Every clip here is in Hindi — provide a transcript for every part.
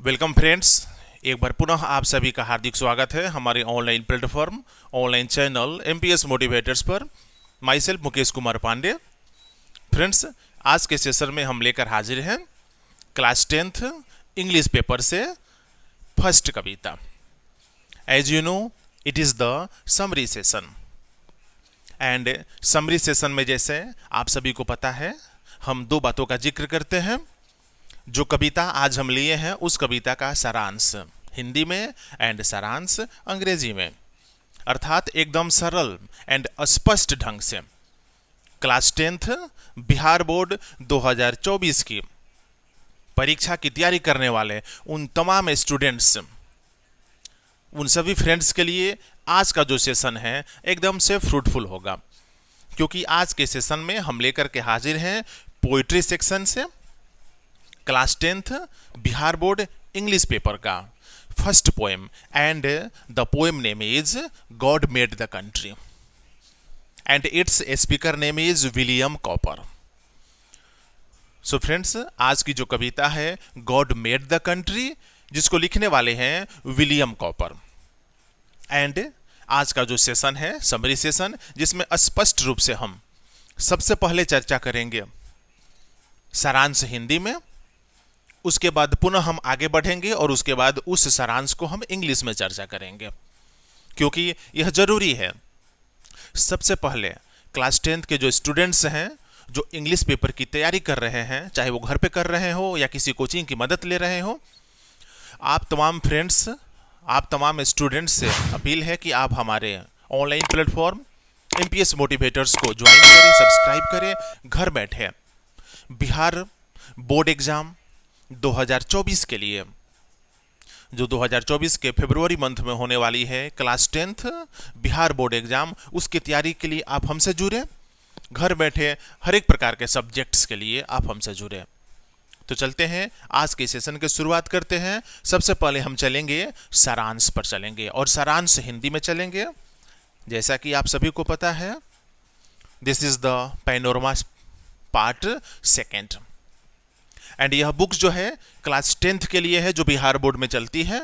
Welcome friends. एक बार पुनः आप सभी का हार्दिक स्वागत है हमारे online platform online channel MPS motivators पर। Myself Mukesh Kumar Pandey. Friends, आज के सेशन में हम लेकर हाजिर हैं क्लास 10th इंग्लिश पेपर से फर्स्ट कविता। As you know, it is the summary session. And summary session में जैसे आप सभी को पता है, हम दो बातों का जिक्र करते हैं। जो कविता आज हम लिए हैं उस कविता का सारांश हिंदी में एंड सारांश अंग्रेजी में, अर्थात एकदम सरल एंड स्पष्ट ढंग से क्लास 10th बिहार बोर्ड 2024 की परीक्षा की तैयारी करने वाले उन तमाम स्टूडेंट्स, उन सभी फ्रेंड्स के लिए आज का जो सेशन है एकदम से फ्रूटफुल होगा, क्योंकि आज के सेशन में हम लेकर के हाजिर हैं पोइट्री सेक्शन से class 10th Bihar board English paper का first poem. And the poem name is God made the country and its speaker name is William Cowper. So friends, आज की जो कविता है गॉड मेड द कंट्री, जिसको लिखने वाले हैं विलियम कॉपर। एंड आज का जो सेशन है समरी सेशन, जिसमें स्पष्ट रूप से हम सबसे पहले चर्चा करेंगे सारांश हिंदी में, उसके बाद पुनः हम आगे बढ़ेंगे और उसके बाद उस सारांश को हम इंग्लिश में चर्चा करेंगे, क्योंकि यह जरूरी है। सबसे पहले क्लास 10th के जो स्टूडेंट्स हैं, जो इंग्लिश पेपर की तैयारी कर रहे हैं, चाहे वो घर पे कर रहे हो या किसी कोचिंग की मदद ले रहे हो, आप तमाम फ्रेंड्स, आप तमाम स्टूडेंट्स से अपील है कि आप हमारे ऑनलाइन प्लेटफॉर्म एमपीएस मोटिवेटर्स को ज्वाइन करें, सब्सक्राइब करें। घर बैठे बिहार बोर्ड एग्जाम 2024 के लिए, जो 2024 के फरवरी मंथ में होने वाली है class 10th Bihar board exam, उसकी तैयारी के लिए आप हमसे जुड़े। घर बैठे हर एक प्रकार के सब्जेक्ट्स के लिए आप हमसे जुड़े। तो चलते हैं, आज के सेशन की शुरुआत करते हैं। सबसे पहले हम चलेंगे सारांश पर चलेंगे, और सारांश हिंदी में चलेंगे। जैसा कि आप सभी को पता है, this is the panorama part second. And यह बुक जो है क्लास 10th के लिए है, जो बिहार बोर्ड में चलती है।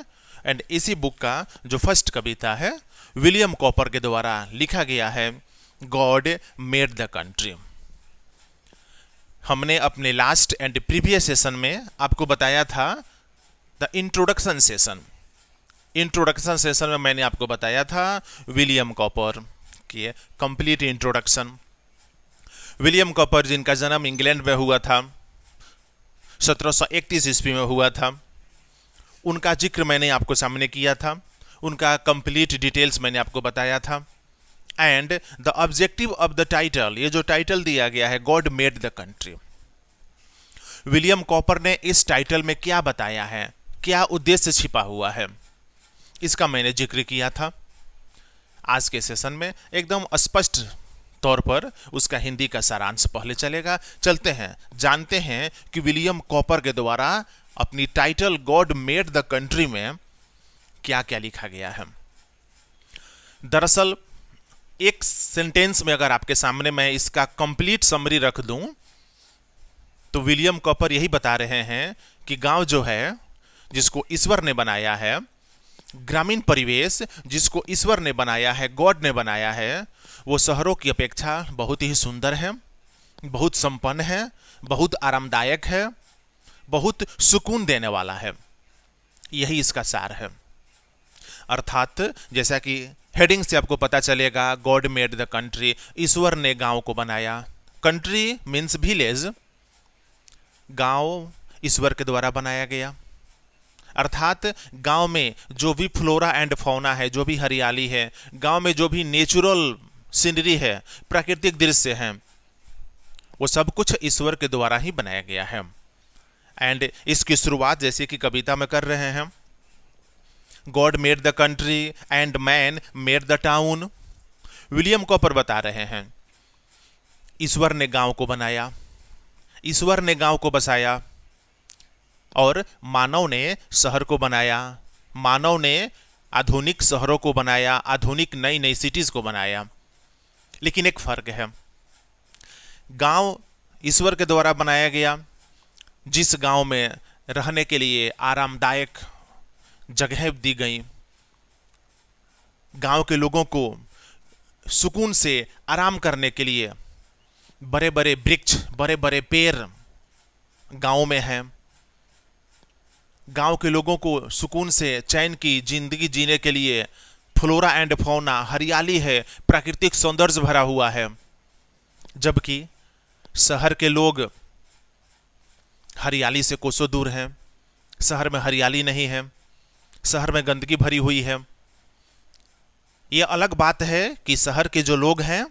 एंड इसी बुक का जो फर्स्ट कविता है विलियम कॉपर के द्वारा लिखा गया है, गॉड मेड द कंट्री। हमने अपने लास्ट एंड प्रीवियस सेशन में आपको बताया था the introduction session. Introduction session में मैंने आपको बताया था विलियम कॉपर की कंप्लीट इंट्रोडक्शन। विलियम कॉपर, जिनका जन्म इंग्लैंड में हुआ था, 1731 ईस्वी में हुआ था, उनका जिक्र मैंने आपको सामने किया था, उनका कंप्लीट डिटेल्स मैंने आपको बताया था। And the objective of the title, ये जो टाइटल दिया गया है God made the country, William copper ने इस टाइटल में क्या बताया है, क्या उद्देश्य छिपा हुआ है, इसका मैंने जिक्र किया था। आज के सेशन में एकदम स्पष्ट तौर पर उसका हिंदी का सारांश पहले चलेगा। चलते हैं, जानते हैं कि विलियम कॉपर के द्वारा अपनी title God made the country में क्या क्या लिखा गया है। दरअसल एक सेंटेंस में अगर आपके सामने मैं इसका कंप्लीट समरी रख दूं, तो विलियम कॉपर यही बता रहे हैं कि गांव जो है जिसको ईश्वर ने बनाया है, ग्रामीण परिवेश जिसको ईश्वर ने बनाया है, गॉड ने बनाया है, वो शहरों की अपेक्षा बहुत ही सुंदर है, बहुत संपन्न है, बहुत आरामदायक है, बहुत सुकून देने वाला है। यही इसका सार है। अर्थात जैसा कि हेडिंग से आपको पता चलेगा, गॉड मेड द कंट्री, ईश्वर ने गांव को बनाया। कंट्री मीन्स विलेज, गांव ईश्वर के द्वारा बनाया गया। अर्थात गांव में जो भी फ्लोरा एंड फौना है, जो भी हरियाली है, गांव में जो भी नेचुरल सीनरी है, प्राकृतिक दृश्य हैं, वो सब कुछ ईश्वर के द्वारा ही बनाया गया है। एंड इसकी शुरुआत जैसे कि कविता में कर रहे हैं, God made the country and man made the town. William copper बता रहे हैं ईश्वर ने गांव को बनाया, ईश्वर ने गांव को बसाया, और मानव ने शहर को बनाया, मानव ने आधुनिक शहरों को बनाया, आधुनिक नई नई सिटीज को बनाया। लेकिन एक फर्क है, गांव ईश्वर के द्वारा बनाया गया, जिस गांव में रहने के लिए आरामदायक जगह दी गई। गांव के लोगों को सुकून से आराम करने के लिए बड़े बड़े वृक्ष, बड़े बड़े पेड़ गांव में हैं। गांव के लोगों को सुकून से चैन की जिंदगी जीने के लिए फ्लोरा एंड फौना, हरियाली है, प्राकृतिक सौंदर्य भरा हुआ है। जबकि शहर के लोग हरियाली से कोसों दूर हैं। शहर में हरियाली नहीं है, शहर में गंदगी भरी हुई है। ये अलग बात है कि शहर के जो लोग हैं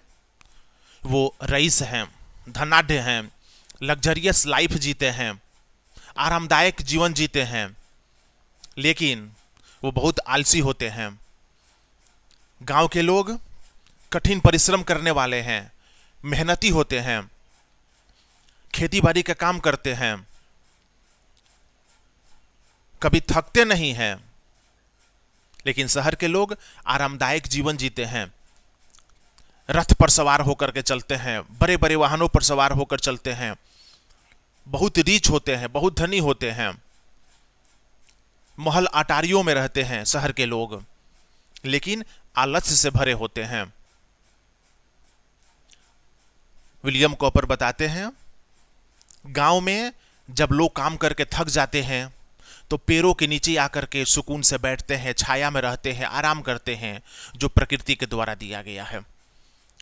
वो रईस हैं, धनाढ्य हैं, लग्जरियस लाइफ जीते हैं, आरामदायक जीवन जीते हैं, लेकिन वो बहुत आलसी होते हैं। गांव के लोग कठिन परिश्रम करने वाले हैं, मेहनती होते हैं, खेती बाड़ी का काम करते हैं, कभी थकते नहीं हैं। लेकिन शहर के लोग आरामदायक जीवन जीते हैं, रथ पर सवार होकर के चलते हैं, बड़े बड़े वाहनों पर सवार होकर चलते हैं, बहुत रीच होते हैं, बहुत धनी होते हैं, महल अटारियों में रहते हैं शहर के लोग, लेकिन आलस्य से भरे होते हैं। विलियम कॉपर बताते हैं, गांव में जब लोग काम करके थक जाते हैं तो पेड़ों के नीचे आकर के सुकून से बैठते हैं, छाया में रहते हैं, आराम करते हैं, जो प्रकृति के द्वारा दिया गया है।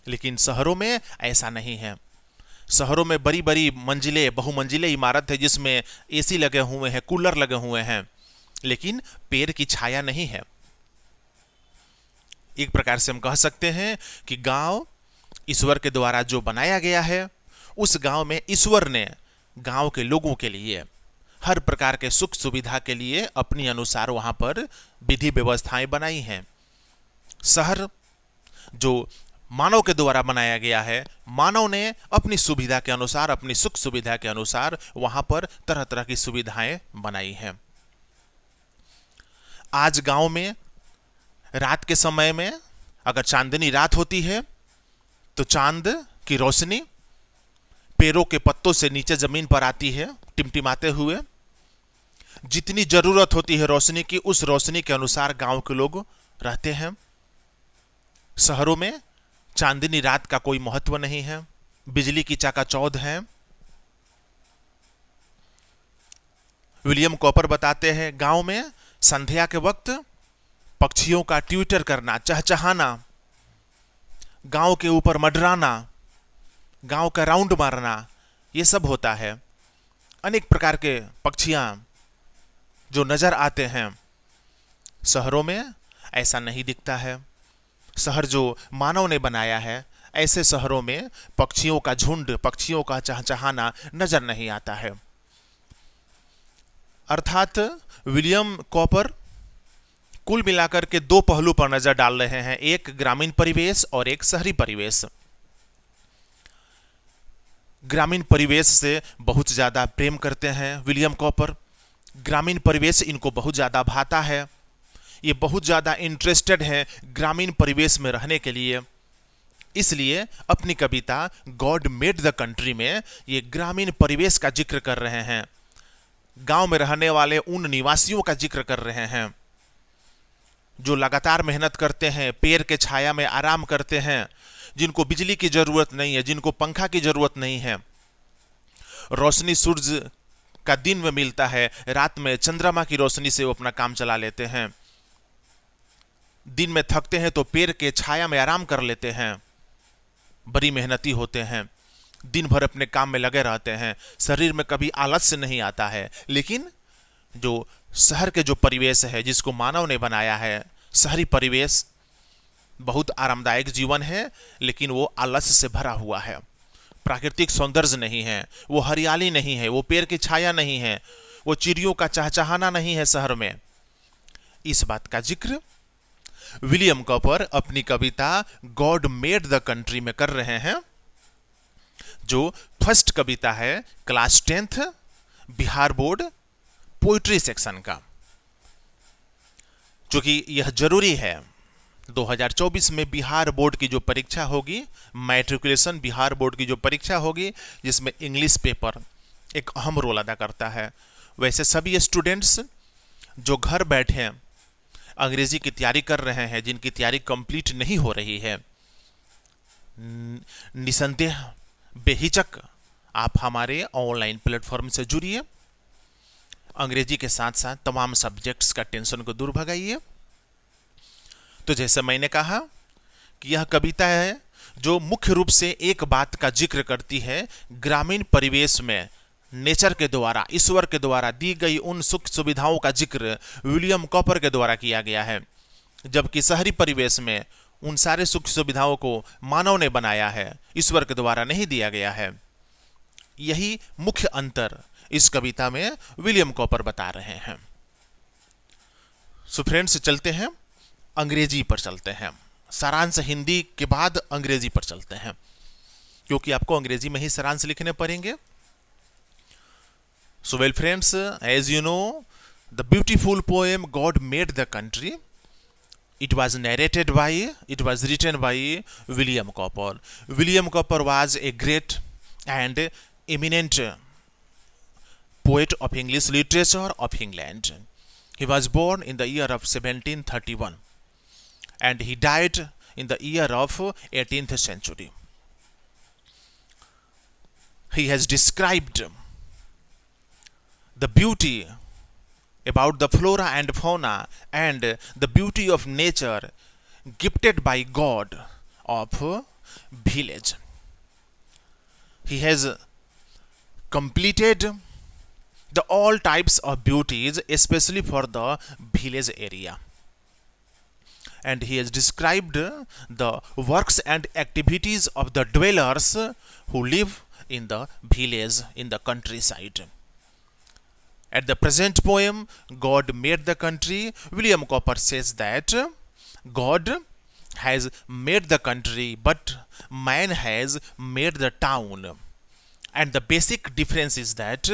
लेकिन शहरों में ऐसा नहीं है। शहरों में बड़ी बड़ी मंजिले, बहुमंजिले इमारत है जिसमें एसी लगे हुए हैं, कूलर लगे हुए हैं, लेकिन पेड़ की छाया नहीं है। एक प्रकार से हम कह सकते हैं कि गांव ईश्वर के द्वारा जो बनाया गया है, उस गांव में ईश्वर ने गांव के लोगों के लिए हर प्रकार के सुख सुविधा के लिए अपनी अनुसार वहां पर विधि व्यवस्थाएं बनाई हैं। शहर जो मानव के द्वारा बनाया गया है, मानव ने अपनी सुविधा के अनुसार, अपनी सुख सुविधा के अनुसार वहां पर तरह तरह की सुविधाएं बनाई हैं। आज गांव में रात के समय में अगर चांदनी रात होती है तो चांद की रोशनी पेड़ों के पत्तों से नीचे जमीन पर आती है टिमटिमाते हुए। जितनी जरूरत होती है रोशनी की, उस रोशनी के अनुसार गांव के लोग रहते हैं। शहरों में चांदनी रात का कोई महत्व नहीं है, बिजली की चाकाचौंध है। विलियम कॉपर बताते हैं, गांव में संध्या के वक्त पक्षियों का ट्विटर करना, चहचहाना, गांव के ऊपर मंडराना, गांव का राउंड मारना, ये सब होता है। अनेक प्रकार के पक्षियां जो नजर आते हैं। शहरों में ऐसा नहीं दिखता है। शहर जो मानव ने बनाया है, ऐसे शहरों में पक्षियों का झुंड, पक्षियों का चहचहाना नजर नहीं आता है। अर्थात विलियम कॉपर कुल मिलाकर के दो पहलू पर नजर डाल रहे हैं, एक ग्रामीण परिवेश और एक शहरी परिवेश। ग्रामीण परिवेश से बहुत ज्यादा प्रेम करते हैं विलियम कॉपर। ग्रामीण परिवेश इनको बहुत ज्यादा भाता है। ये बहुत ज्यादा इंटरेस्टेड है ग्रामीण परिवेश में रहने के लिए। इसलिए अपनी कविता गॉड मेड द कंट्री में ये ग्रामीण परिवेश का जिक्र कर रहे हैं, गांव में रहने वाले उन निवासियों का जिक्र कर रहे हैं जो लगातार मेहनत करते हैं, पेड़ के छाया में आराम करते हैं, जिनको बिजली की जरूरत नहीं है, जिनको पंखा की जरूरत नहीं है। रोशनी सूरज का दिन में मिलता है, रात में चंद्रमा की रोशनी से वो अपना काम चला लेते हैं। दिन में थकते हैं तो पेड़ के छाया में आराम कर लेते हैं। बड़ी मेहनती होते हैं, दिन भर अपने काम में लगे रहते हैं, शरीर में कभी आलस्य नहीं आता है। लेकिन जो शहर के जो परिवेश है, जिसको मानव ने बनाया है, शहरी परिवेश बहुत आरामदायक जीवन है, लेकिन वो आलस्य से भरा हुआ है। प्राकृतिक सौंदर्य नहीं है, वो हरियाली नहीं है, वो पेड़ की छाया नहीं है, वो चिड़ियों का चहचहाना नहीं है शहर में। इस बात का जिक्र विलियम कॉपर अपनी कविता गॉड मेड द कंट्री में कर रहे हैं, जो फर्स्ट कविता है class 10th Bihar board poetry section का। क्योंकि यह जरूरी है, 2024 में बिहार बोर्ड की जो परीक्षा होगी, मैट्रिकुलेशन बिहार बोर्ड की जो परीक्षा होगी, जिसमें इंग्लिश पेपर एक अहम रोल अदा करता है, वैसे सभी स्टूडेंट्स जो घर बैठे अंग्रेजी की तैयारी कर रहे हैं, जिनकी तैयारी कंप्लीट नहीं हो रही है, निसंदेह बेहिचक आप हमारे ऑनलाइन प्लेटफॉर्म से जुड़िए। अंग्रेजी के साथ साथ तमाम सब्जेक्ट्स का टेंशन को दूर भगाइए। तो जैसे मैंने कहा कि यह कविता है जो मुख्य रूप से एक बात का जिक्र करती है, ग्रामीण परिवेश में नेचर के द्वारा, ईश्वर के द्वारा दी गई उन सुख सुविधाओं का जिक्र विलियम कॉपर के द्वारा किया गया है, जबकि शहरी परिवेश में उन सारे सुख सुविधाओं को मानव ने बनाया है, ईश्वर के द्वारा नहीं दिया गया है। यही मुख्य अंतर इस कविता में विलियम कॉपर बता रहे हैं। सो फ्रेंड्स, चलते हैं अंग्रेजी पर, चलते हैं सारांश हिंदी के बाद अंग्रेजी पर चलते हैं, क्योंकि आपको अंग्रेजी में ही सारांश लिखने पड़ेंगे। So well friends, as you know, the beautiful poem God made the country, it was written by William Cowper. William Cowper was a great and eminent poet of English literature of England. He was born in the year of 1731 and he died in the year of 18th century. He has described the beauty about the flora and fauna and the beauty of nature gifted by God of village. He has completed the all types of beauties, especially for the village area. And he has described the works and activities of the dwellers who live in the village, in the countryside. At the present poem, God made the country, William Cowper says that God has made the country, but man has made the town. And the basic difference is that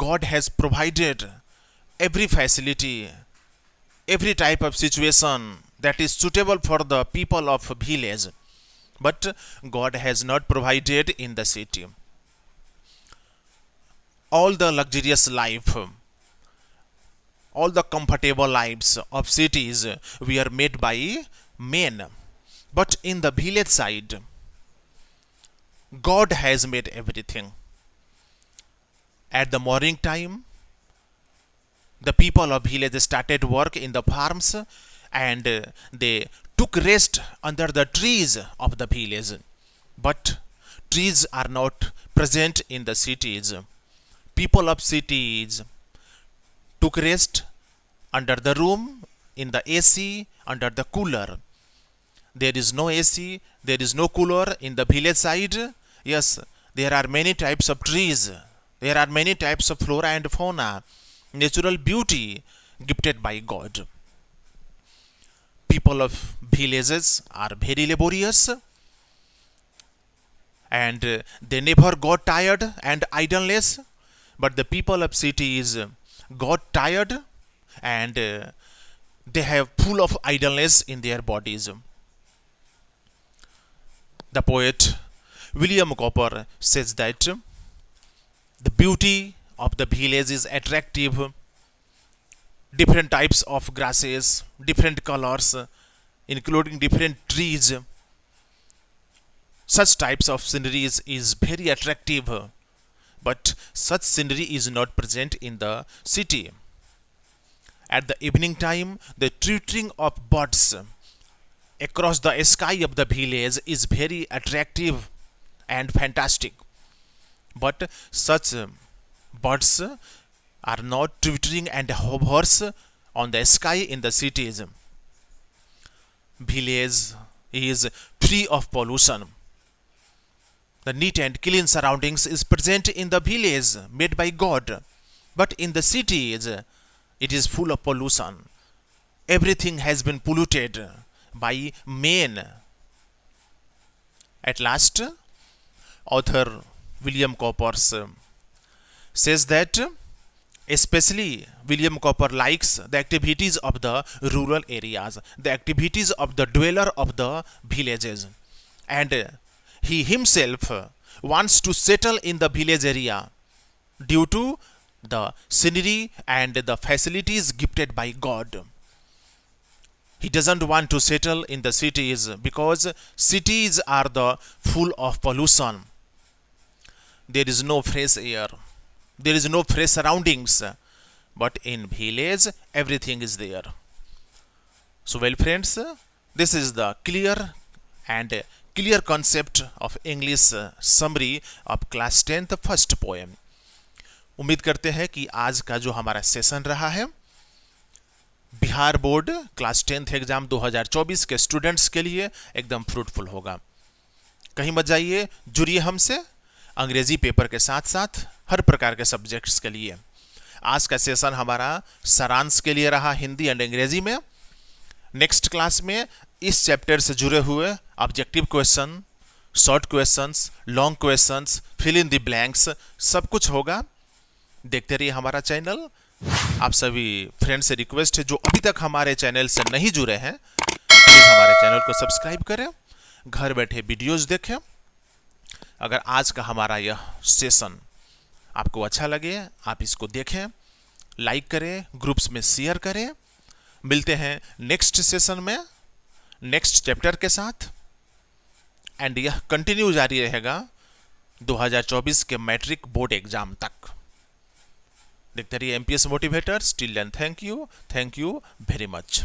God has provided every facility, every type of situation that is suitable for the people of village, but God has not provided in the city. All the luxurious life, all the comfortable lives of cities were made by men. But in the village side, God has made everything. At the morning time, the people of village started work in the farms and they took rest under the trees of the village. But trees are not present in the cities. People of cities took rest under the room, in the AC, under the cooler. There is no AC, there is no cooler in the village side. Yes, there are many types of trees. There are many types of flora and fauna, natural beauty gifted by God. People of villages are very laborious and they never got tired and idleness. But the people of cities got tired and they have full of idleness in their bodies. The poet William Cowper says that the beauty of the village is attractive. Different types of grasses, different colors, including different trees. Such types of sceneries is very attractive. But such scenery is not present in the city. At the evening time, the twittering of birds across the sky of the village is very attractive and fantastic. But such birds are not twittering and hovers on the sky in the cities. Village is free of pollution. The neat and clean surroundings is present in the village made by God. But in the cities, it is full of pollution. Everything has been polluted by men. At last, author William Cowper says that especially William Cowper likes the activities of the rural areas, the activities of the dweller of the villages. And he himself wants to settle in the village area due to the scenery and the facilities gifted by God. He doesn't want to settle in the cities because cities are the full of pollution. There is no fresh air. There is no fresh surroundings. But in village, everything is there. So well friends, this is the clear concept of English summary of class 10th first poem. उम्मीद करते हैं कि आज का जो हमारा सेशन रहा है Bihar board class 10th exam 2024 के स्टूडेंट्स के लिए एकदम फ्रूटफुल होगा। कहीं मत जाइए, जुड़िए हमसे अंग्रेजी पेपर के साथ साथ हर प्रकार के सब्जेक्ट्स के लिए। आज का सेशन हमारा सारांश के लिए रहा हिंदी एंड अंग्रेजी में। नेक्स्ट क्लास में इस चैप्टर से जुड़े हुए objective question, short questions, long questions, fill in the blanks सब कुछ होगा। देखते रहिए हमारा चैनल। आप सभी फ्रेंड्स से रिक्वेस्ट है जो अभी तक हमारे चैनल से नहीं जुड़े हैं प्लीज़ हमारे चैनल को सब्सक्राइब करें, घर बैठे वीडियोस देखें। अगर आज का हमारा यह सेशन आपको अच्छा लगे आप इसको देखें, लाइक करें, ग्रुप्स में शेयर करें। मिलते हैं नेक्स्ट सेशन में नेक्स्ट चैप्टर के साथ एंड यह कंटिन्यू जारी रहेगा 2024 के मैट्रिक बोर्ड एग्जाम तक। देखते रहिए MPS motivators. Till then thank you very much.